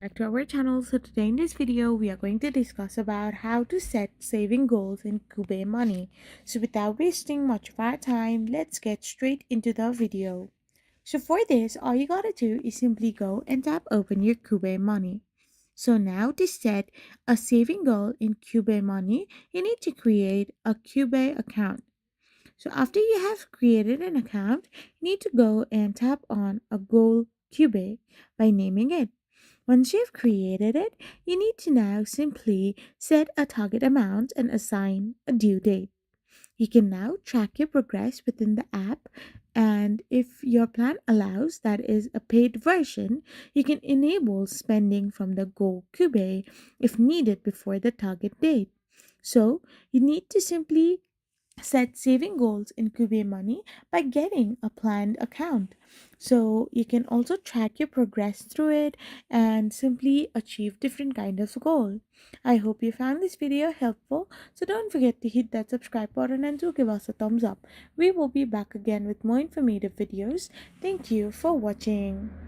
Back to our channel. So today in this video we are going to discuss about how to set saving goals in Qube money. So without wasting much of our time, let's get straight into the video. So for this, all you gotta do is simply go and tap open your Qube money. So now to set a saving goal in Qube money, you need to create a Qube account. So after you have created an account, you need to go and tap on a goal Qube by naming it. Once you've created it, you need to now simply set a target amount and assign a due date. You can now track your progress within the app, and if your plan allows, that is a paid version, you can enable spending from the Go Cube if needed before the target date. So you need to simply set saving goals in Qube Money by getting a planned account. So you can also track your progress through it and simply achieve different kind of goal. I hope you found this video helpful. So don't forget to hit that subscribe button and to give us a thumbs up. We will be back again with more informative videos. Thank you for watching.